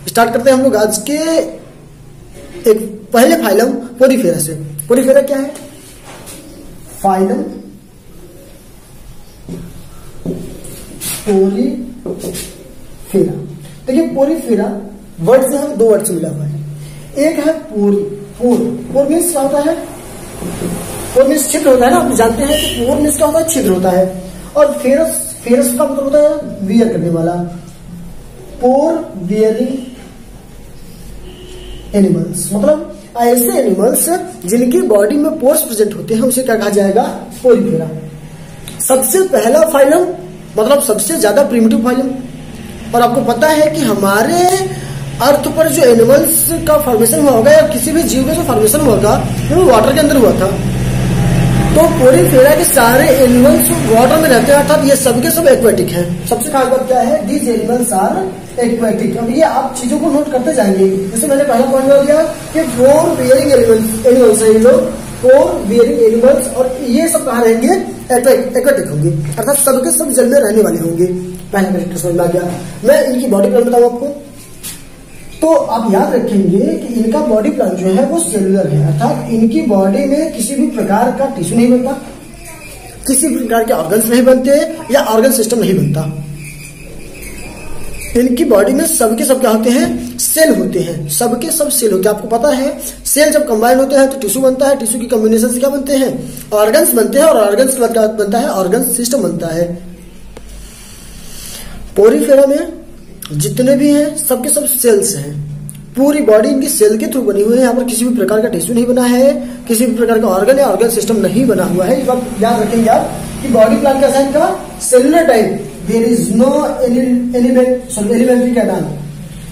Start करते हैं हम लोग आज के एक पहले फाइलम पोरीफेरा से। पोरीफेरा क्या है? Phylum Porifera. देखिए पोरीफेरा वर्ड से हम दो वर्ड से मिला हुआ है। एक है पोरी, पोर मीन्स क्या होता है? पोर मीन्स छिद्र होता है ना, आप जानते हैं कि पोर मीन्स क्या होता है? छिद्र होता है। और फेरस, फेरस का मतलब होता है वियर करने वाला। पोर वियरिंग एनिमल्स, मतलब ऐसे एनिमल्स जिनकी बॉडी में पोर्स प्रेजेंट होते हैं उसे क्या कहा जाएगा? पोरीफेरा। सबसे पहला फाइलम मतलब सबसे ज्यादा प्रिमिटिव फाइलम। और आपको पता है कि हमारे अर्थ पर जो एनिमल्स का फॉर्मेशन हुआ होगा या किसी भी जीव का जो फॉर्मेशन हुआ होगा वो वाटर के अंदर हुआ था। तो पोरीफेरा के सारे एनिमल्स वाटर में रहते हैं, अर्थात ये सबके सब एक्वेटिक हैं। सबसे खास बात क्या है? These animals are aquatic. अब ये आप चीजों को नोट करते जाएंगे। जैसे मैंने पहला पॉइंट बता दिया कि पोर वियरिंग एनिमल्स है ये लोग, पोर वियरिंग एनिमल्स, और ये सब कहाँ रहेंगे? एक्वेटिक होंगे, अर्थात सबके सब जल में रहने वाले होंगे। पहला कैरेक्टर समझ में आ गया। मैं इनकी बॉडी प्लान बताऊं आपको, तो आप याद रखेंगे कि इनका बॉडी प्लान जो है वो सेलुलर है, अर्थात इनकी बॉडी में किसी भी प्रकार का टिश्यू नहीं बनता, किसी भी प्रकार के ऑर्गन्स नहीं बनते या ऑर्गन सिस्टम नहीं बनता। इनकी बॉडी में सबके सब क्या होते हैं? सेल होते हैं, सबके सब सेल होते हैं। आपको पता है सेल जब कंबाइन होते हैं तो टिश्यू बनता है, टिश्यू की कॉम्बिनेशन से क्या बनते हैं? ऑर्गन्स बनते हैं, और ऑर्गन्स के बाद क्या बनता है? ऑर्गन सिस्टम बनता है। पोरीफेरा में जितने भी हैं सबके सब सेल्स हैं। पूरी बॉडी इनकी सेल के थ्रू बनी हुई है। यहाँ पर किसी भी प्रकार का टिश्यू नहीं बना है, किसी भी प्रकार का ऑर्गन या ऑर्गन सिस्टम नहीं बना हुआ है। ये बात याद रखेंगे आप कि बॉडी प्लान कैसा है इनका? Cellular type. There is no elementary canal,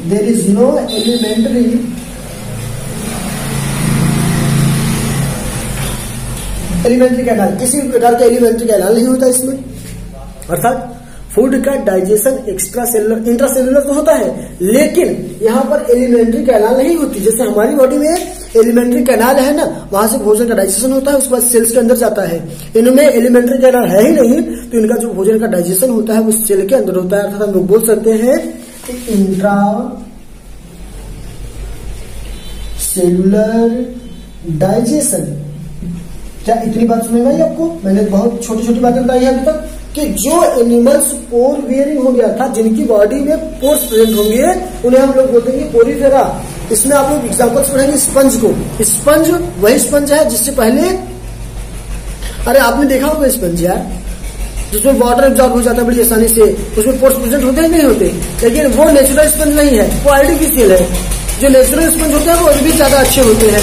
there is no elementary canal, किसी भी प्रकार का एलिमेंट्री कैनाल नहीं होता इसमें। अर्थात फूड का digestion extra cellular intra cellular तो होता है, लेकिन यहाँ पर एलिमेंट्री कैनाल नहीं होती। जैसे हमारी बॉडी में एलिमेंट्री कैनाल है ना, वहां से भोजन का डाइजेशन होता है, उसके बाद सेल्स के अंदर जाता है। इनमें एलिमेंट्री कैनाल है ही नहीं, तो इनका जो भोजन का डाइजेशन होता है वो सेल के अंदर होता है। अर्थात हम लोग बोल सकते हैं कि इंट्रा सेलुलर डाइजेशन। क्या इतनी बात समझ में आई आपको? मैंने बहुत छोटी छोटी बातें बताई है अभी तक कि जो एनिमल्स पोर वियरिंग होंगे, अर्थात जिनकी बॉडी में पोर्स प्रेजेंट होंगे, उन्हें हम लोग बोलते हैं पोरीफेरा। इसमें आप लोग एग्जांपल्स पढ़ेंगे स्पंज को। स्पंज वही स्पंज है जिससे पहले, अरे आपने देखा होगा स्पंज यार, जिसमें वाटर एब्जॉर्ब हो जाता है बड़ी आसानी से, उसमें पोर्स प्रेजेंट होते हैं नहीं होते, लेकिन वो नेचुरल स्पंज नहीं है, वो आर्टिफिशियल है। जो नेचुरल स्पंज होते हैं वो भी ज्यादा अच्छे होते हैं,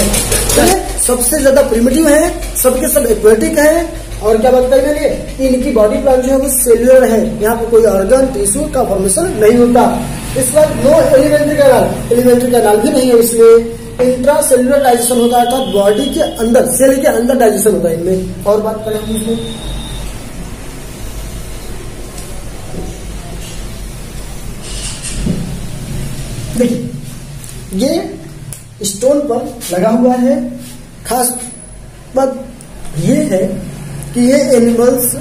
सबसे ज्यादा प्रिमिटिव है, सबके सब एक्वेटिक है। और क्या बात कही मैंने? इनकी बॉडी प्लान जो है वो सेलुलर है, यहाँ पर कोई ऑर्गन टिश्यू का फॉर्मेशन नहीं होता। इस बार no elementary canal, elementary canal भी नहीं है इसमें। इंट्रा सेलुलर डाइजेशन होता है, अर्थात बॉडी के अंदर, सेल के अंदर डाइजेशन होता है इनमें। और बात करें हम इसमें, देखिए ये स्टोन पर लगा हुआ है। खास बात ये है कि ये एनिमल्स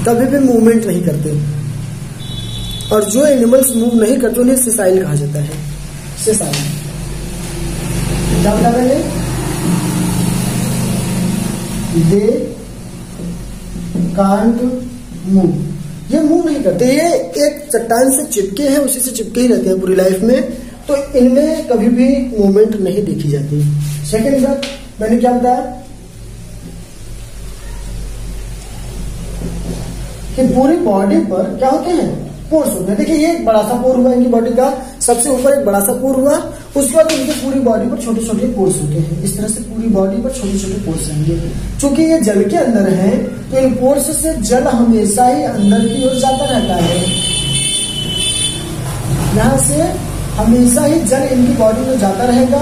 कभी भी मूवमेंट नहीं करते, और जो एनिमल्स मूव नहीं करते उन्हें सेसाइल कहा जाता है। सेसाइल क्या बता रहे हैं? दे कांट मूव, ये मूव नहीं करते, ये एक चट्टान से चिपके हैं, उसी से चिपके ही रहते हैं पूरी लाइफ में, तो इनमें कभी भी मूवमेंट नहीं देखी जाती। सेकेंड बात मैंने क्या बताया कि पूरी बॉडी पर क्या होते हैं? पोर्स होते हैं। देखिए ये एक बड़ा सा पोर हुआ इनकी बॉडी का, सबसे ऊपर एक बड़ा सा पोर हुआ, उसके बाद इनकी पूरी बॉडी पर छोटे छोटे पोर्स होते हैं। इस तरह से पूरी बॉडी पर छोटे छोटे पोर्स रहेंगे। चूंकि ये जल के अंदर है तो इन पोर्स से जल हमेशा ही अंदर की ओर जाता रहता है। यहाँ से हमेशा ही जल इनकी बॉडी में जाता रहेगा,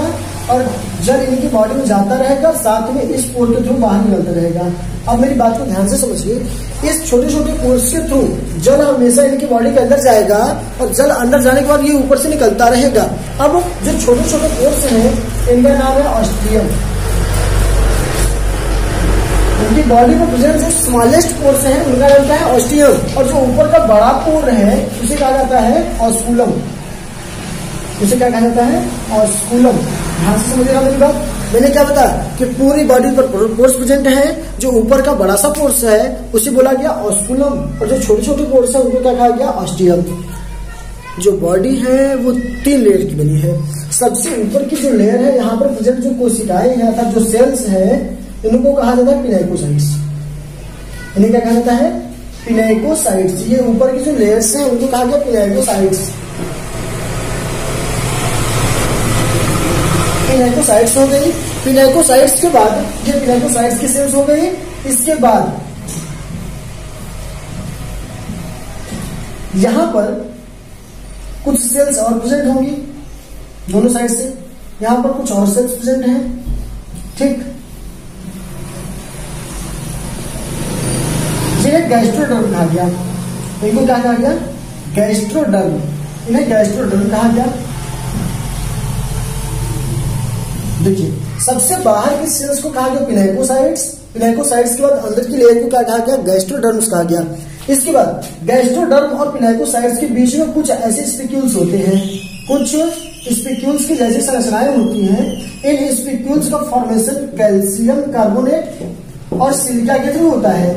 और जल इनकी बॉडी में जाता रहेगा, साथ में इस पोर के थ्रू बाहर निकलता रहेगा। अब मेरी बात को ध्यान से समझिए, इस छोटे छोटे पोर्स के थ्रू जल हमेशा इनकी बॉडी के अंदर जाएगा, और जल अंदर जाने के बाद ये ऊपर से निकलता रहेगा। अब जो छोटे छोटे पोर्स हैं इनका नाम है ऑस्ट्रियम। उनकी बॉडी में प्रेजेंट जो स्मॉलेस्ट पोर्स है उनका नाम क्या है? ऑस्ट्रियम। और जो ऊपर का बड़ा पोर है उसे कहा जाता है ऑस्कुलम। उसे क्या कहा जाता है? ऑस्कुलम। ध्यान से समझिएगा मेरी बात। मैंने क्या बताया कि पूरी बॉडी पर पोर्स प्रेजेंट है, जो ऊपर का बड़ा सा पोर्स है उसे बोला गया ऑस्कुलम, और जो छोटे छोटे पोर्स है उनको क्या कहा गया? ऑस्टियम। जो बॉडी है वो 3 लेयर की बनी है। सबसे ऊपर की जो लेयर है, यहाँ पर प्रेजेंट जो कोशिकाएं हैं अर्थात जो सेल्स है, इनको कहा जाता है पिनाइकोसाइट्स। इन्हें क्या कहा जाता है? पिनाइकोसाइट्स। ये ऊपर की जो लेयर्स हैं उनको कहा गया पिनाइकोसाइट्स। पिनाइकोसाइट्स हो गई। पिनाइकोसाइट्स के बाद ये पिनाइकोसाइट्स की सेल्स हो गई। इसके बाद यहां पर कुछ सेल्स और प्रेजेंट होंगी दोनों साइड से। यहां पर कुछ और सेल्स प्रेजेंट हैं, ठीक। जिन्हें गैस्ट्रोडर्म कहा गया। इनको क्या कहा गया? गैस्ट्रोडर्म। इन्हें गैस्ट्रोडर्म कहा गया। देखिए, सबसे बाहर की सेल्स को कहा गया पिनाइकोसाइट्स। पिनाइकोसाइट्स के बाद अंदर की लेयर को क्या कहा गया? गैस्ट्रोडर्म्स कहा गया। इसके बाद गैस्ट्रोडर्म और पिनाइकोसाइट्स के बीच में कुछ ऐसे स्पिक्यूल्स होते हैं, कुछ स्पिक्यूल्स की जैसी संरचनाएं होती हैं। इन स्पिक्यूल्स का फॉर्मेशन कैल्शियम कार्बोनेट और सिलिका के थ्रू होता है।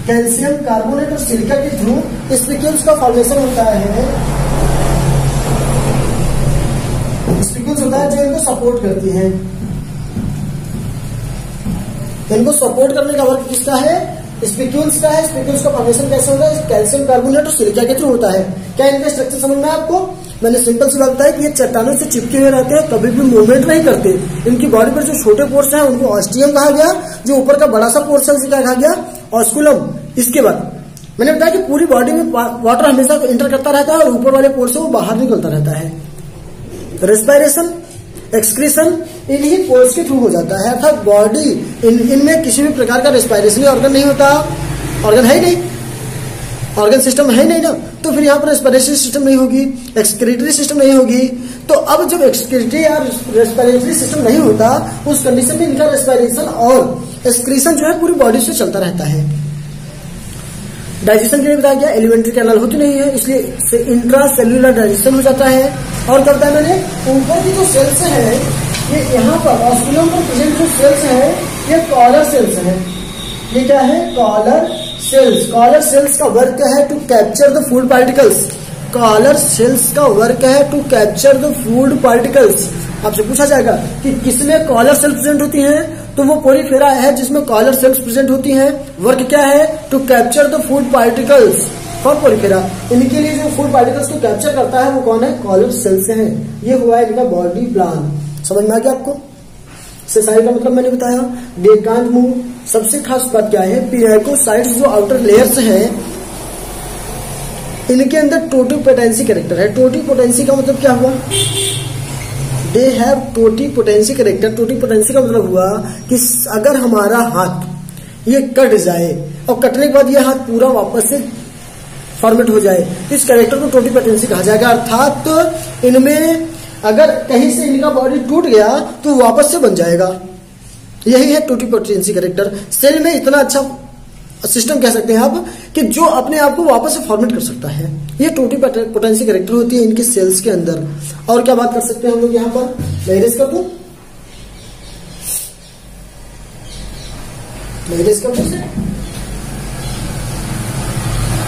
कैल्शियम कार्बोनेट और सिलिका के थ्रू स्पिक्यूल्स का फॉर्मेशन होता है। स्पिक्यूल्स होता है जो इनको सपोर्ट करती हैं। इनको सपोर्ट करने का वर्क किसका है? स्पिक्यूल्स का है। स्पिक्यूल्स का फॉर्मेशन कैसे होता है? कैल्शियम कार्बोनेट और सिलिका के थ्रू होता है। क्या इनका स्ट्रक्चर समझ में आपको? मैंने सिंपल सी बात बताया कि ये चट्टानों से चिपके हुए रहते हैं, कभी भी मूवमेंट नहीं करते। इनकी बॉडी पर जो छोटे पोर्स हैं उनको ऑस्टियम कहा गया, जो ऊपर का बड़ा सा पोर्स है उसे क्या कहा गया? ऑस्कुलम। इसके बाद मैंने बताया कि पूरी बॉडी में वाटर हमेशा इंटर करता रहता है और ऊपर वाले पोर्स से वो बाहर निकलता रहता है। रेस्पिरेशन, एक्सक्रीशन इन्हीं पोर्स के थ्रू हो जाता है। अर्थात बॉडी इनमें किसी भी प्रकार का रेस्पिरेशनरी ऑर्गन नहीं होता। ऑर्गन है ही नहीं, ऑर्गन सिस्टम है ही नहीं ना, तो फिर यहाँ पर रेस्पिरेटरी सिस्टम नहीं होगी, एक्सक्रीटरी सिस्टम नहीं होगी। तो अब जब एक्सक्रीटरी या रेस्पिरेटरी सिस्टम नहीं होता, उस कंडीशन में इनका रेस्पिरेशन और एक्सक्रीशन जो है पूरी बॉडी से चलता रहता है। डाइजेशन के लिए बताया गया, एलिमेंट्री कैनाल होती नहीं है, इसलिए इंट्रा सेल्यूलर डाइजेशन हो जाता है। और क्या बताया मैंने? ऊपर की जो सेल्स है, ये यहाँ पर ऑस्कुलम पर प्रेजेंट जो सेल्स है ये कॉलर सेल्स है। ये क्या है? Collar cells. कॉलर सेल्स का वर्क है to capture the food particles. Collar cells का वर्क है to capture the food particles. आपसे पूछा जाएगा कि किसमें कॉलर सेल्स प्रेजेंट होती हैं, तो वो पोरीफेरा है जिसमें कॉलर सेल्स प्रेजेंट होती हैं। वर्क क्या है? To capture the food particles for Porifera. इनके लिए जो फूड पार्टिकल्स को कैप्चर करता है वो कौन है? कॉलर सेल्स है। ये हुआ है इनका बॉडी प्लान। समझ में आ गया आपको? सेसाइल का मतलब मैंने बताया, दे कांट मूव। सबसे खास बात क्या है? पिनाइकोसाइट्स जो आउटर लेयर्स हैं, इनके अंदर टोटिपोटेंसी कैरेक्टर है। टोटिपोटेंसी का मतलब क्या हुआ? They have totipotency character. Totipotency का मतलब हुआ कि अगर हमारा हाथ ये कट जाए और कटने के बाद ये हाथ पूरा वापस से फॉर्मेट हो जाए, तो इस कैरेक्टर को टोटिपोटेंसी कहा जाएगा। अर्थात तो इनमें अगर कहीं से इनका बॉडी टूट गया तो वापस से बन जाएगा। यही है टोटिपोटेंसी कैरेक्टर। सेल में इतना अच्छा सिस्टम कह सकते हैं आप कि जो अपने आप को वापस से फॉर्मेट कर सकता है। ये टोटिपोटेंसी कैरेक्टर होती है इनके सेल्स के अंदर। और क्या बात कर सकते हैं हम लोग यहाँ पर? मैं इरेज कर दूं, मैं इरेज कर दूं।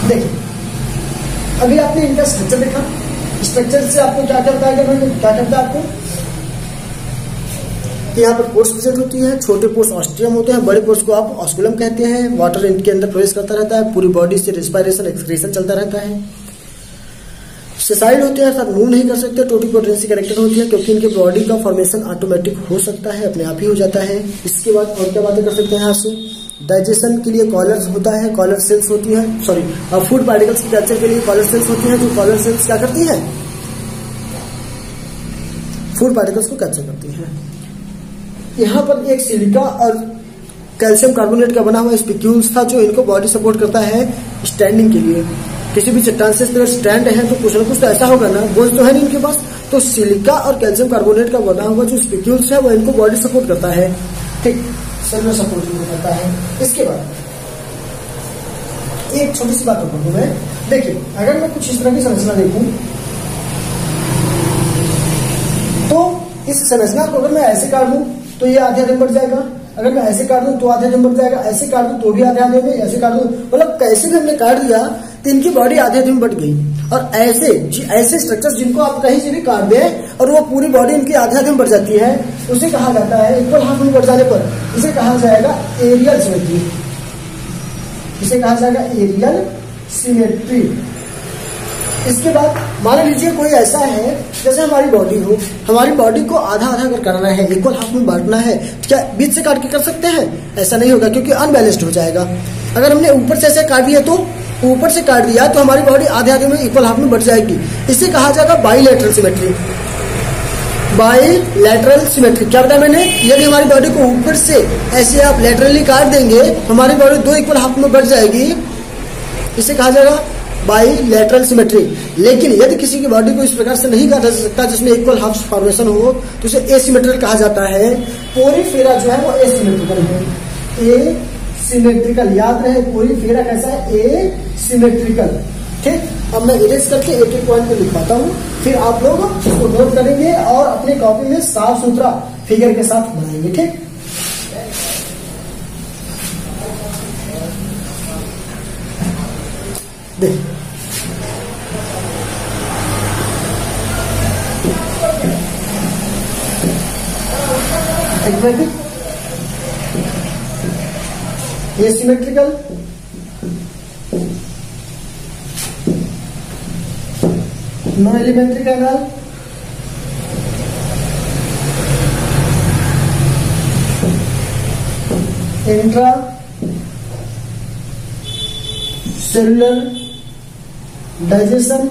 देखिए, अभी आपने इनका स्ट्रक्चर देखा। स्ट्रक्चर से आपको क्या करता है? क्या करता है आपको कि यहाँ पर पोर्स प्रेजेंट होती है। छोटे पोर्स ऑस्टियम होते हैं, बड़े पोर्स को आप ऑस्कुलम कहते हैं। वाटर इनके अंदर प्रवेश करता रहता है, पूरी बॉडी से रेस्पिरेशन एक्सक्रीशन चलता रहता है। सेसाइल होते हैं अर्थात मूव नहीं कर सकते। टोटिपोटेंसी कैरेक्टर होती है क्योंकि इनके बॉडी का फॉर्मेशन ऑटोमेटिक हो सकता है, अपने आप ही हो जाता है। इसके बाद और क्या बातें कर सकते हैं यहाँ से? डाइजेशन के लिए कॉलर होता है, कॉलर सेल्स होती है। सॉरी, फूड पार्टिकल्स की कैप्चर के लिए कॉलर सेल्स होती है। जो कॉलर सेल्स क्या करती है? फूड पार्टिकल्स को कैप्चर करती है। यहाँ पर एक सिलिका और कैल्शियम कार्बोनेट का बना हुआ स्पिक्यूल्स था जो इनको बॉडी सपोर्ट करता है स्टैंडिंग के लिए। किसी भी चट्टान से अगर स्टैंड है तो कुछ ना कुछ तो ऐसा होगा ना, बोझ तो है नहीं इनके पास। तो सिलिका और कैल्शियम कार्बोनेट का बना हुआ जो स्पिक्यूल्स है वो इनको बॉडी सपोर्ट करता है। ठीक, सेलुलर सपोर्ट करता है। इसके बाद एक छोटी सी बात करूँ मैं। देखिए, अगर मैं कुछ इस तरह की संरचना देखूं, इस संरचना को अगर मैं ऐसे काट दूं तो ये आधे आधे बढ़ जाएगा, अगर मैं ऐसे काट दूं तो आधे आधे बढ़ जाएगा, ऐसे काट दूं तो भी आधे आधे में, ऐसे काट दूं, मतलब कैसे भी हमने काट दिया तो इनकी बॉडी आधे आधे में बढ़ गई। और ऐसे स्ट्रक्चर्स जिनको आप कहीं से भी काट दें और वो पूरी बॉडी इनकी आधे आधे में बढ़ जाती है, उसे कहा जाता है इक्वल हाफ में बढ़ जाने पर इसे कहा जाएगा एरियल सिमेट्री। इसे कहा जाएगा एरियल सिमेट्री। इसके बाद मान लीजिए कोई ऐसा है जैसे हमारी बॉडी हो, हमारी बॉडी को आधा आधा अगर करना है, इक्वल हाफ में बांटना है, तो क्या बीच से काट के कर सकते हैं? ऐसा नहीं होगा क्योंकि अनबैलेंस्ड हो जाएगा। अगर हमने ऊपर से ऐसे काट दिया तो ऊपर से काट दिया तो हमारी बॉडी आधे आधे में इक्वल हाफ में बढ़ जाएगी। इसे कहा जाएगा बाईलैटरल सिमेट्री। बाईलैटरल सिमेट्री क्या बताया मैंने? यदि हमारी बॉडी को ऊपर से ऐसे आप लैटरली काट देंगे हमारी बॉडी दो इक्वल हाफ में बढ़ जाएगी। इसे कहा जाएगा बाईलैटरल सिमेट्री। लेकिन यदि किसी की बॉडी को इस प्रकार से नहीं काटा जा सकता जिसमें इक्वल हाफ फॉर्मेशन हो तो उसे एसिमेट्रिकल कहा जाता है। पोरीफेरा जो है वो एसिमेट्रिकल है। एसिमेट्रिकल याद रहे, पोरीफेरा कैसा है? एसिमेट्रिकल। ठीक, अब मैं इरेज करके एक एक पॉइंट पे लिखवाता हूँ, फिर आप लोग उसको नोट करेंगे और अपने कॉपी में साफ सुथरा फिगर के साथ बनाएंगे। ठीक, देख asymmetrical, non elementary canal, intra cellular digestion,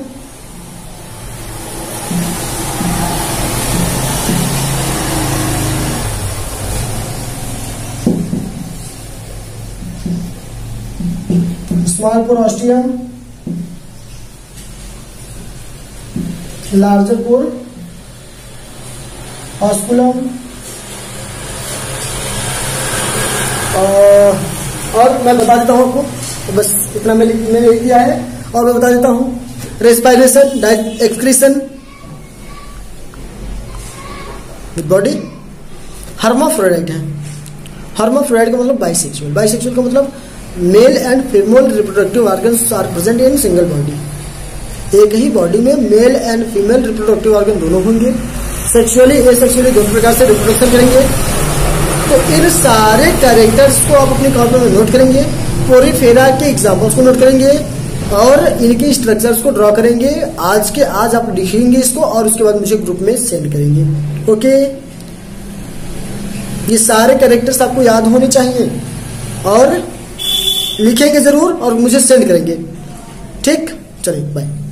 small pore ostium, larger pore osculum, और मैं बता देता हूं आपको, तो बस इतना मैंने लिख दिया है। और मैं बता देता हूं respiration, excretion with body. Hermaphrodite है। हर्माफ्रोडाइट का मतलब बाइसेक्सुअल। बाइसेक्सुअल का मतलब male and female reproductive organs are present in single body. एक ही बॉडी में male and female reproductive organ दोनों होंगे। सेक्सुअली एसेक्सुअली दोनों प्रकार से रिप्रोडक्शन करेंगे। तो इन सारे कैरेक्टर्स को आप अपनी कॉपी में नोट करेंगे, पोरीफेरा के एग्जांपल्स को नोट करेंगे और इनके स्ट्रक्चर्स को ड्रॉ करेंगे। आज के आज आप लिखेंगे इसको और उसके बाद मुझे ग्रुप में सेंड करेंगे। ओके, ये सारे कैरेक्टर्स आपको याद होने चाहिए और लिखेंगे जरूर और मुझे सेंड करेंगे। ठीक, चलिए बाय।